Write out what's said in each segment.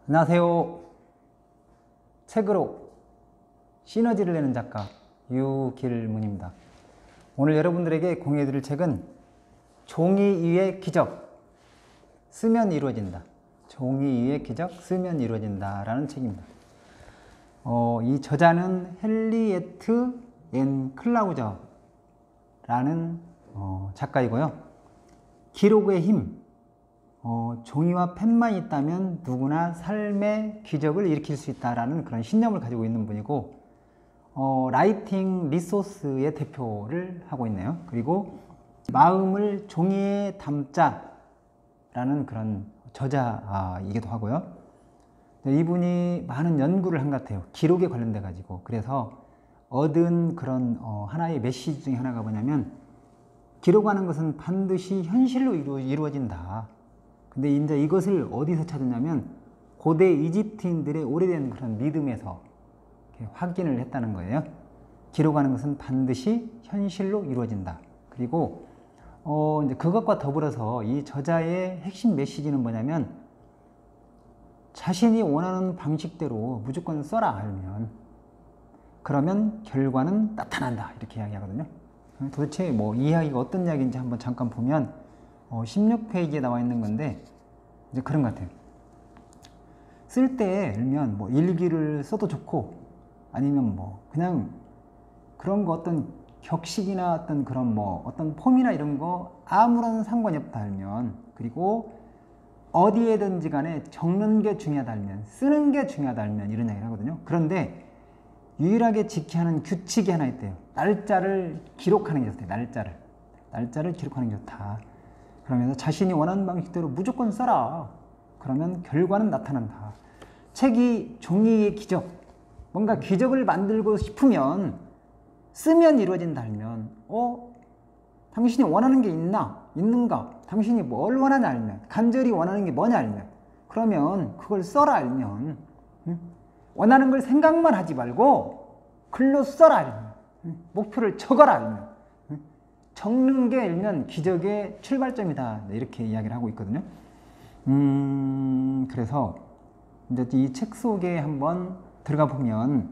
안녕하세요. 책으로 시너지를 내는 작가 유길문입니다. 오늘 여러분들에게 공유해드릴 책은 종이 위의 기적, 쓰면 이루어진다. 종이 위의 기적, 쓰면 이루어진다 라는 책입니다. 이 저자는 헨리에트 앤 클라우저 라는 작가이고요. 기록의 힘, 종이와 펜만 있다면 누구나 삶의 기적을 일으킬 수 있다라는 그런 신념을 가지고 있는 분이고, 라이팅 리소스의 대표를 하고 있네요. 그리고 마음을 종이에 담자라는 그런 저자이기도 하고요. 이분이 많은 연구를 한 것 같아요. 기록에 관련돼 가지고. 그래서 얻은 그런 하나의 메시지 중에 하나가 뭐냐면, 기록하는 것은 반드시 현실로 이루어진다. 근데 이제 이것을 어디서 찾았냐면 고대 이집트인들의 오래된 그런 믿음에서 확인을 했다는 거예요. 기록하는 것은 반드시 현실로 이루어진다. 그리고 이제 그것과 더불어서 이 저자의 핵심 메시지는 뭐냐면, 자신이 원하는 방식대로 무조건 써라 알면 그러면 결과는 나타난다, 이렇게 이야기하거든요. 도대체 뭐 이 이야기가 어떤 이야기인지 한번 잠깐 보면 16페이지에 나와 있는 건데, 이제 그런 것 같아요. 쓸 때 일면 뭐 일기를 써도 좋고, 아니면 뭐 그냥 그런 거 어떤 격식이나 어떤 그런 뭐 어떤 폼이나 이런 거 아무런 상관이 없다 알면, 그리고 어디에든지 간에 적는 게 중요하다 알면, 쓰는 게 중요하다 알면, 이런 이야기를 하거든요. 그런데 유일하게 지켜야 하는 규칙이 하나 있대요. 날짜를 기록하는 게 좋대요. 날짜를 기록하는 게 좋다. 그러면서 자신이 원하는 방식대로 무조건 써라. 그러면 결과는 나타난다. 책이 종이의 기적, 뭔가 기적을 만들고 싶으면 쓰면 이루어진다 알면, 당신이 원하는 게 있는가? 당신이 뭘 원하냐 알면, 간절히 원하는 게 뭐냐 알면, 그러면 그걸 써라 알면, 원하는 걸 생각만 하지 말고 글로 써라 알면, 목표를 적어라 알면, 적는 게 일면 기적의 출발점이다, 이렇게 이야기를 하고 있거든요. 그래서 이제 이 책 속에 한번 들어가 보면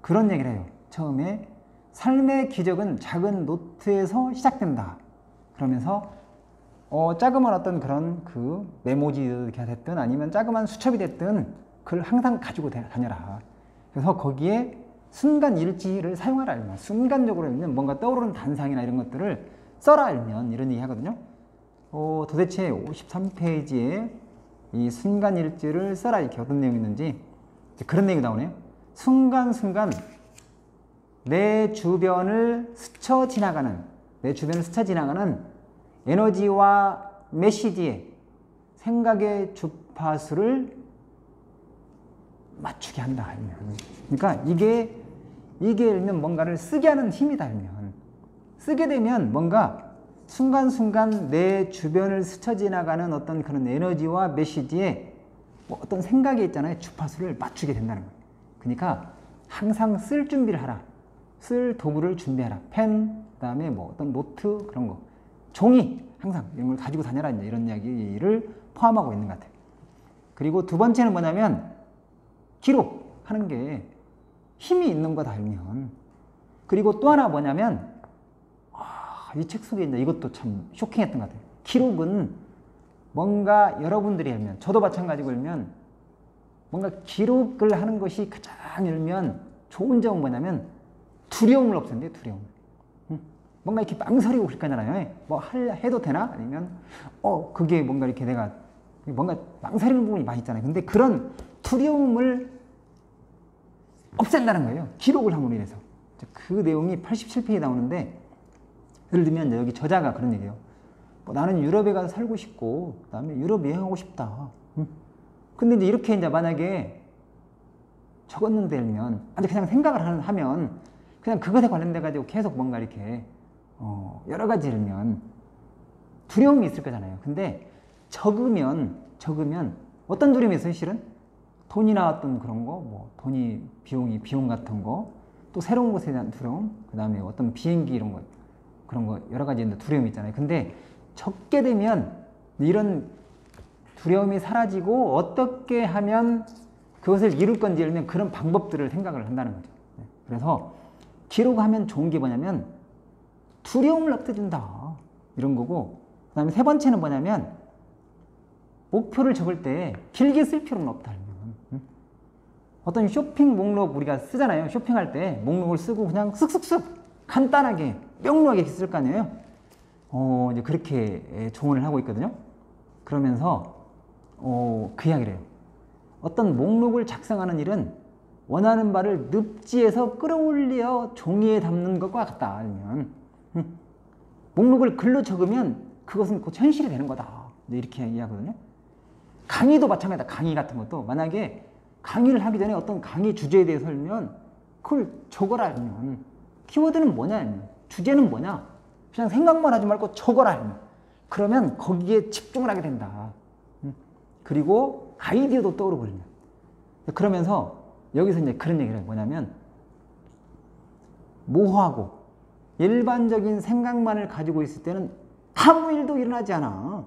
그런 얘기를 해요. 처음에 삶의 기적은 작은 노트에서 시작된다. 그러면서 자그마한 어떤 그런 그 메모지가 됐든 아니면 자그마한 수첩이 됐든 그걸 항상 가지고 다녀라. 그래서 거기에 순간 일지를 사용하라 알면, 순간적으로 알면 뭔가 떠오르는 단상이나 이런 것들을 써라 알면, 이런 얘기 하거든요. 도대체 53페이지에 이 순간 일지를 써라, 이렇게 어떤 내용이 있는지 그런 내용이 나오네요. 순간순간 내 주변을 스쳐 지나가는 에너지와 메시지의 생각의 주파수를 맞추게 한다 알면, 그러니까 이게 일면 뭔가를 쓰게 하는 힘이다 알면, 쓰게 되면 뭔가 순간순간 내 주변을 스쳐 지나가는 어떤 그런 에너지와 메시지에 뭐 어떤 생각이 있잖아요. 주파수를 맞추게 된다는 거예요. 그러니까 항상 쓸 준비를 하라. 쓸 도구를 준비하라. 펜, 그다음에 뭐 어떤 노트, 그런 거, 종이, 항상 이런 걸 가지고 다녀라, 이제 이런 이야기를 포함하고 있는 것 같아요. 그리고 두 번째는 뭐냐면, 기록하는 게 힘이 있는 거다 알면, 그리고 또 하나 뭐냐면, 이 책 속에 이제 이것도 참 쇼킹했던 것 같아요. 기록은 뭔가 여러분들이 알면, 저도 마찬가지고 알면, 뭔가 기록을 하는 것이 가장 알면 좋은 점은 뭐냐면 두려움을 없앤대요. 두려움. 뭔가 이렇게 망설이고 그럴 거잖아요. 뭐 해도 되나? 아니면 그게 뭔가 이렇게 내가 뭔가 망설이는 부분이 많이 있잖아요. 근데 그런 두려움을 없앤다는 거예요. 기록을 함으로 인해서. 그 내용이 87페이지에 나오는데, 예를 들면 여기 저자가 그런 얘기예요. 나는 유럽에 가서 살고 싶고, 그 다음에 유럽 여행하고 싶다. 근데 이제 이렇게 이제 만약에 적었는데 일면, 아니 그냥 생각을 하면 그냥 그것에 관련돼 가지고 계속 뭔가 이렇게 여러 가지 일면 두려움이 있을 거잖아요. 근데 적으면 어떤 두려움이 있어요, 실은? 돈이나 어떤 그런 거, 뭐 비용 같은 거, 또 새로운 곳에 대한 두려움, 그 다음에 어떤 비행기 이런 거, 그런 거 여러 가지 두려움이 있잖아요. 근데 적게 되면 이런 두려움이 사라지고 어떻게 하면 그것을 이룰 건지 알면 그런 방법들을 생각을 한다는 거죠. 그래서 기록하면 좋은 게 뭐냐면 두려움을 없애준다 이런 거고, 그 다음에 세 번째는 뭐냐면 목표를 적을 때 길게 쓸 필요는 없다. 어떤 쇼핑 목록 우리가 쓰잖아요. 쇼핑할 때 목록을 쓰고 그냥 쓱쓱쓱 간단하게 명료하게 쓸 거 아니에요. 이제 그렇게 조언을 하고 있거든요. 그러면서 그 이야기를 해요. 어떤 목록을 작성하는 일은 원하는 바를 늪지에서 끌어올려 종이에 담는 것과 같다. 아니면 목록을 글로 적으면 그것은 곧 현실이 되는 거다. 이렇게 이야기하거든요. 강의도 마찬가지다. 강의 같은 것도 만약에 강의를 하기 전에 어떤 강의 주제에 대해서 알면 그걸 적어라 하면, 키워드는 뭐냐 하면, 주제는 뭐냐, 그냥 생각만 하지 말고 적어라 하면, 그러면 거기에 집중을 하게 된다. 그리고 아이디어도 떠오르고 그러면. 그러면서 여기서 이제 그런 얘기를 해요. 뭐냐면 모호하고 일반적인 생각만을 가지고 있을 때는 아무 일도 일어나지 않아.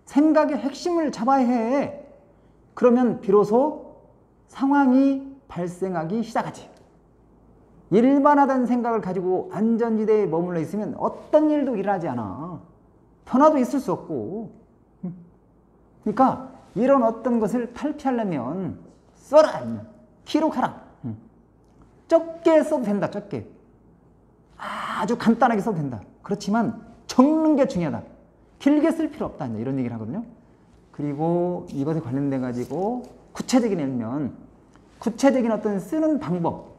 생각의 핵심을 잡아야 해. 그러면 비로소 상황이 발생하기 시작하지. 일반화된 생각을 가지고 안전지대에 머물러 있으면 어떤 일도 일어나지 않아. 변화도 있을 수 없고. 그러니까 이런 어떤 것을 탈피하려면 써라, 기록하라. 적게 써도 된다. 적게. 아주 간단하게 써도 된다. 그렇지만 적는 게 중요하다. 길게 쓸 필요 없다. 이런 얘기를 하거든요. 그리고 이것에 관련돼 가지고 구체적인 예면, 구체적인 어떤 쓰는 방법,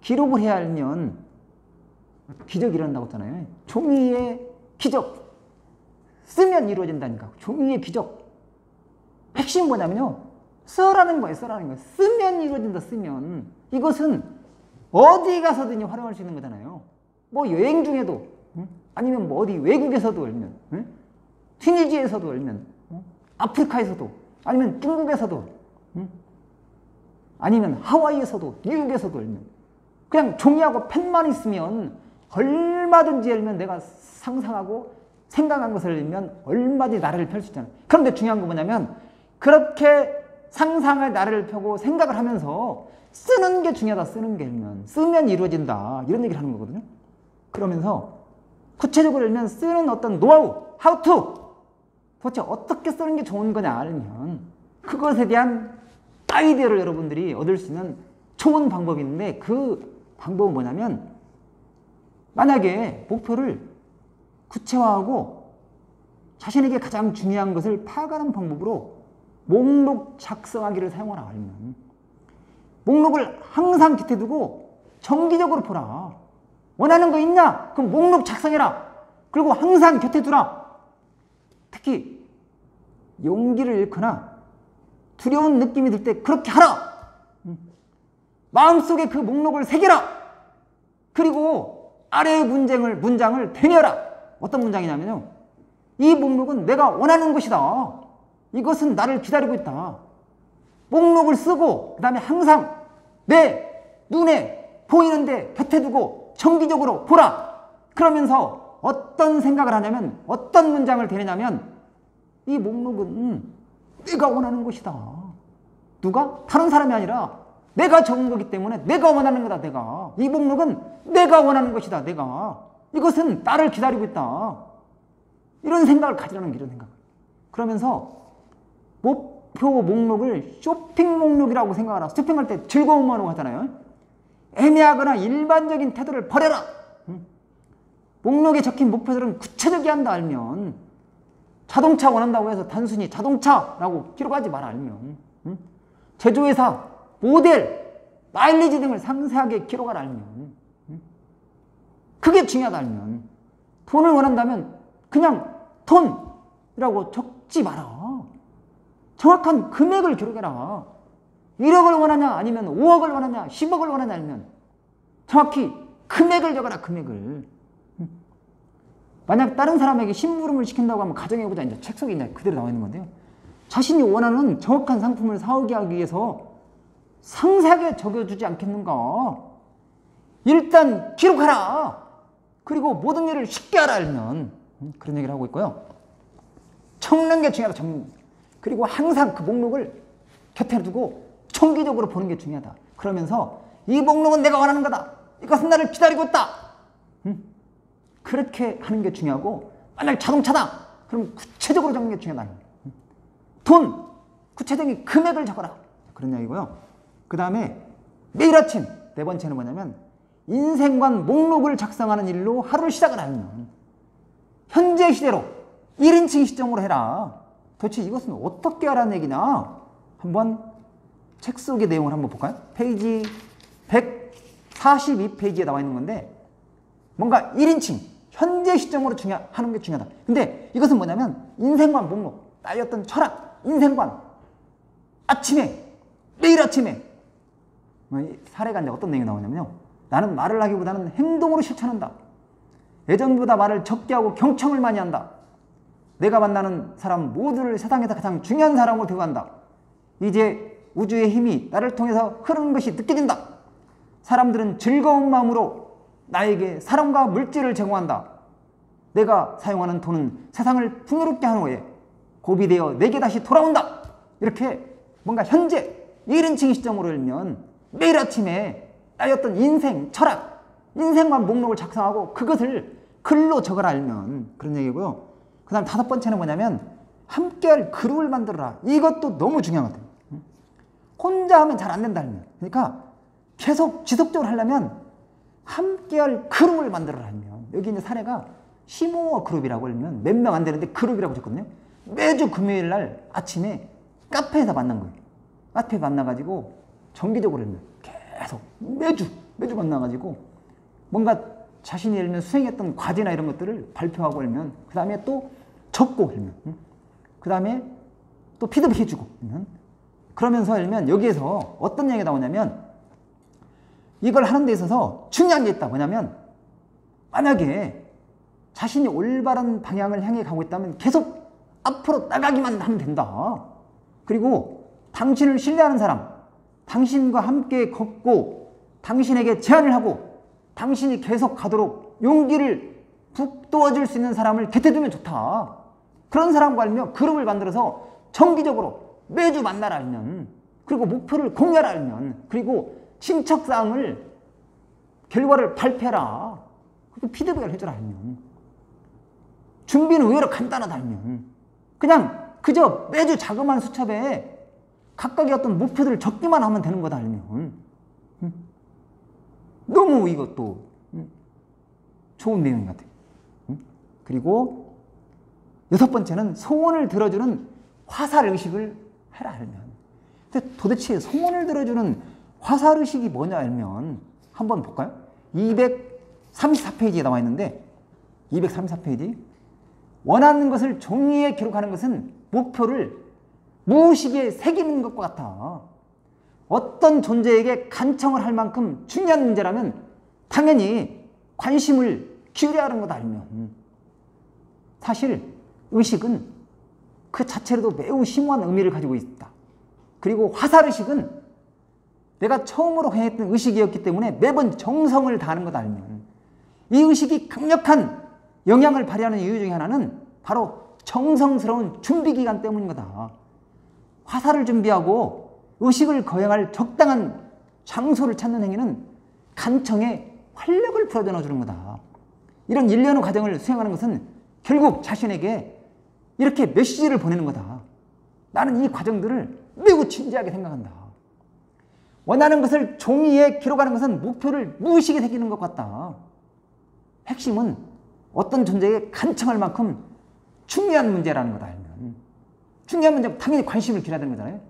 기록을 해야 하면 기적이 일어난다고 했잖아요. 종이의 기적. 쓰면 이루어진다니까. 종이의 기적. 핵심이 뭐냐면요. 써라는 거예요. 써라는 거예요. 쓰면 이루어진다. 쓰면. 이것은 어디 가서든지 활용할 수 있는 거잖아요. 뭐 여행 중에도, 아니면 뭐 어디 외국에서도 알면, 튀니지에서도 알면, 아프리카에서도, 아니면 중국에서도, 아니면 하와이에서도, 미국에서도 알면, 그냥 종이하고 펜만 있으면 얼마든지 알면, 내가 상상하고 생각한 것을 알면 얼마든지 나래를 펼 수 있잖아요. 그런데 중요한 건 뭐냐면 그렇게 상상할 나래를 펴고 생각을 하면서 쓰는 게 중요하다. 쓰는 게 알면, 쓰면 이루어진다. 이런 얘기를 하는 거거든요. 그러면서 구체적으로 알면 쓰는 어떤 노하우, how to, 도대체 어떻게 쓰는 게 좋은 거냐 알면 그것에 대한 아이디어를 여러분들이 얻을 수 있는 좋은 방법이 있는데, 그 방법은 뭐냐면 만약에 목표를 구체화하고 자신에게 가장 중요한 것을 파악하는 방법으로 목록 작성하기를 사용하라 알면, 목록을 항상 곁에 두고 정기적으로 보라. 원하는 거 있냐? 그럼 목록 작성해라. 그리고 항상 곁에 두라. 특히 용기를 잃거나 두려운 느낌이 들 때 그렇게 하라. 마음속에 그 목록을 새겨라. 그리고 아래의 문장을 되뇌어라. 어떤 문장이냐면요, 이 목록은 내가 원하는 것이다. 이것은 나를 기다리고 있다. 목록을 쓰고 그 다음에 항상 내 눈에 보이는데 곁에 두고 정기적으로 보라. 그러면서 어떤 생각을 하냐면, 어떤 문장을 되느냐면, 이 목록은 내가 원하는 것이다. 누가? 다른 사람이 아니라 내가 적은 거기 때문에 내가 원하는 거다. 내가. 이 목록은 내가 원하는 것이다. 내가. 이것은 나를 기다리고 있다. 이런 생각을 가지라는 게, 이런 생각. 그러면서 목표 목록을 쇼핑 목록이라고 생각하라. 쇼핑할 때 즐거움만 하잖아요. 애매하거나 일반적인 태도를 버려라. 목록에 적힌 목표들은 구체적이어야 한다 알면, 자동차 원한다고 해서 단순히 자동차라고 기록하지 마라 알면, 제조회사, 모델, 마일리지 등을 상세하게 기록하라 알면, 그게 중요하다 알면, 돈을 원한다면 그냥 돈이라고 적지 마라. 정확한 금액을 기록해라. 1억을 원하냐 아니면 5억을 원하냐 10억을 원하냐 알면 정확히 금액을 적어라. 금액을. 만약 다른 사람에게 심부름을 시킨다고 하면 가정해보자. 이제 책 속에 이제 그대로 나와 있는 건데요. 자신이 원하는 정확한 상품을 사오게 하기 위해서 상세하게 적어주지 않겠는가. 일단 기록하라. 그리고 모든 일을 쉽게 하라 알면, 그런 얘기를 하고 있고요. 적는 게 중요하다. 그리고 항상 그 목록을 곁에 두고 정기적으로 보는 게 중요하다. 그러면서 이 목록은 내가 원하는 거다. 이것은 나를 기다리고 있다. 그렇게 하는 게 중요하고, 만약 자동차다. 그럼 구체적으로 적는 게 중요하다. 돈, 구체적인 금액을 적어라. 그런 이야기고요. 그 다음에 매일 아침 네 번째는 뭐냐면 인생관 목록을 작성하는 일로 하루를 시작을 하면 현재 시대로 1인칭 시점으로 해라. 도대체 이것은 어떻게 하라는 얘기냐? 한번 책 속의 내용을 한번 볼까요? 페이지 142페이지에 나와 있는 건데, 뭔가 1인칭 현재 시점으로 하는 게 중요하다. 근데 이것은 뭐냐면 인생관 목록, 나의 어떤 철학, 인생관, 아침에, 매일 아침에 사례가 이제 어떤 내용이 나오냐면요, 나는 말을 하기보다는 행동으로 실천한다. 예전보다 말을 적게 하고 경청을 많이 한다. 내가 만나는 사람 모두를 세상에서 가장 중요한 사람으로 대우한다. 이제 우주의 힘이 나를 통해서 흐르는 것이 느껴진다. 사람들은 즐거운 마음으로 나에게 사람과 물질을 제공한다. 내가 사용하는 돈은 세상을 풍요롭게 하는 후에 고비되어 내게 다시 돌아온다. 이렇게 뭔가 현재 1인칭 시점으로 읽면 매일 아침에 나의 어떤 인생, 철학, 인생관 목록을 작성하고 그것을 글로 적어라 알면 그런 얘기고요. 그 다음 다섯 번째는 뭐냐면 함께할 그룹을 만들어라. 이것도 너무 중요하거든요. 혼자 하면 잘 안 된다 알면. 그러니까 계속 지속적으로 하려면 함께할 그룹을 만들어라 알면. 여기 이제 사례가 심호흡 그룹이라고 하면 몇 명 안 되는데 그룹이라고 적거든요. 매주 금요일 날 아침에 카페에서 만난 거예요. 카페에 만나가지고 정기적으로 하면 계속 매주 만나가지고 뭔가 자신이 예를 들면 수행했던 과제나 이런 것들을 발표하고 하면, 그 다음에 또 적고 하면, 그 다음에 또 피드백 해주고 하면, 그러면서 하면 여기에서 어떤 얘기가 나오냐면 이걸 하는 데 있어서 중요한 게 있다. 뭐냐면 만약에 자신이 올바른 방향을 향해 가고 있다면 계속 앞으로 나가기만 하면 된다. 그리고 당신을 신뢰하는 사람, 당신과 함께 걷고 당신에게 제안을 하고 당신이 계속 가도록 용기를 북돋아줄 수 있는 사람을 곁에 두면 좋다. 그런 사람과 알면 그룹을 만들어서 정기적으로 매주 만나라 알면, 그리고 목표를 공유하라 알면, 그리고 신척사항을 결과를 발표해라. 그리고 피드백을 해주라 알면, 준비는 의외로 간단하다 알면, 그냥 그저 매주 자그마한 수첩에 각각의 어떤 목표들을 적기만 하면 되는 거다 알면 너무 이것도 좋은 내용 같아요. 그리고 여섯 번째는 소원을 들어주는 화살의식을 해라 알면. 근데 도대체 소원을 들어주는 화살의식이 뭐냐 알면 한번 볼까요? 234페이지에 나와 있는데 234페이지, 원하는 것을 종이에 기록하는 것은 목표를 무의식에 새기는 것과 같아. 어떤 존재에게 간청을 할 만큼 중요한 문제라면 당연히 관심을 기울여야 하는 거다 알면, 사실 의식은 그 자체로도 매우 심오한 의미를 가지고 있다. 그리고 화살의식은 내가 처음으로 행했던 의식이었기 때문에 매번 정성을 다하는 거다 알면, 이 의식이 강력한 영향을 발휘하는 이유 중에 하나는 바로 정성스러운 준비기간 때문인 거다. 화살을 준비하고 의식을 거행할 적당한 장소를 찾는 행위는 간청에 활력을 불어넣어 주는 거다. 이런 일련의 과정을 수행하는 것은 결국 자신에게 이렇게 메시지를 보내는 거다. 나는 이 과정들을 매우 진지하게 생각한다. 원하는 것을 종이에 기록하는 것은 목표를 무의식에 새기는 것 같다. 핵심은 어떤 존재에게 간청할 만큼 중요한 문제라는 거다 알면, 중요한 문제 당연히 관심을 기울여야 되는 거잖아요.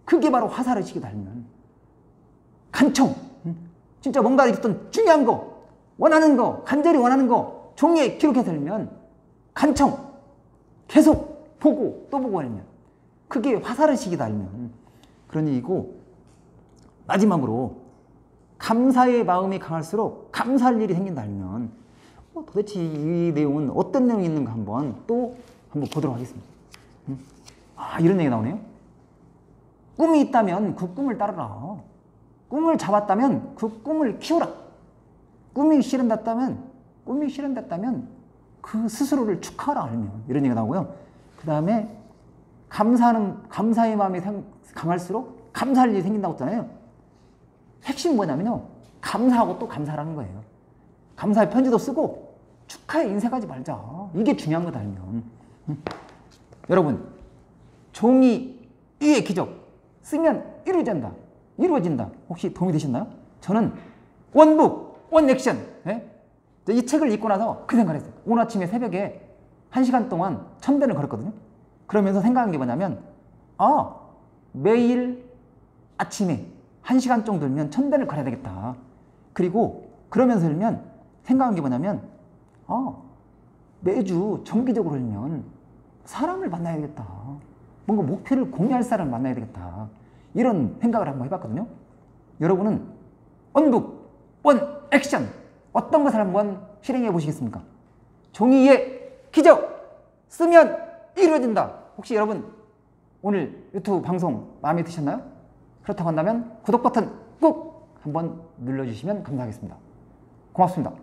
그게 바로 화살의식이다 알면, 간청, 진짜 뭔가 어떤 중요한 거, 원하는 거, 간절히 원하는 거 종이에 기록해서 알면, 간청, 계속 보고 또 보고 알면, 그게 화살의식이다 알면 그런 얘기고, 마지막으로 감사의 마음이 강할수록 감사할 일이 생긴다 알면, 도대체 이 내용은 어떤 내용이 있는가 한번 보도록 하겠습니다. 이런 얘기가 나오네요. 꿈이 있다면 그 꿈을 따르라. 꿈을 잡았다면 그 꿈을 키우라. 꿈이 실현됐다면 그 스스로를 축하하라 알면, 이런 얘기가 나오고요. 그 그 다음에 감사의 마음이 강할수록 감사할 일이 생긴다고 했잖아요. 핵심은 뭐냐면요. 감사하고 또 감사라는 거예요. 감사의 편지도 쓰고 축하의 인쇄까지 말자. 이게 중요한 거다 알면. 여러분, 종이 위의 기적 쓰면 이루어진다. 혹시 도움이 되셨나요? 저는 원북, 원액션. 이 책을 읽고 나서 그 생각을 했어요. 오늘 아침에 새벽에 1시간 동안 1000배를 걸었거든요. 그러면서 생각한 게 뭐냐면 매일 아침에 1시간 정도 들면 1000배를 걸어야 되겠다. 그리고 그러면서 들면 생각한 게 뭐냐면 매주 정기적으로 들면 사람을 만나야 되겠다. 뭔가 목표를 공유할 사람을 만나야 되겠다. 이런 생각을 한번 해봤거든요. 여러분은 원북, 원 액션 어떤 것을 한번 실행해 보시겠습니까? 종이의 기적 쓰면 이루어진다. 혹시 여러분 오늘 유튜브 방송 마음에 드셨나요? 그렇다고 한다면 구독 버튼 꾹 한번 눌러주시면 감사하겠습니다. 고맙습니다.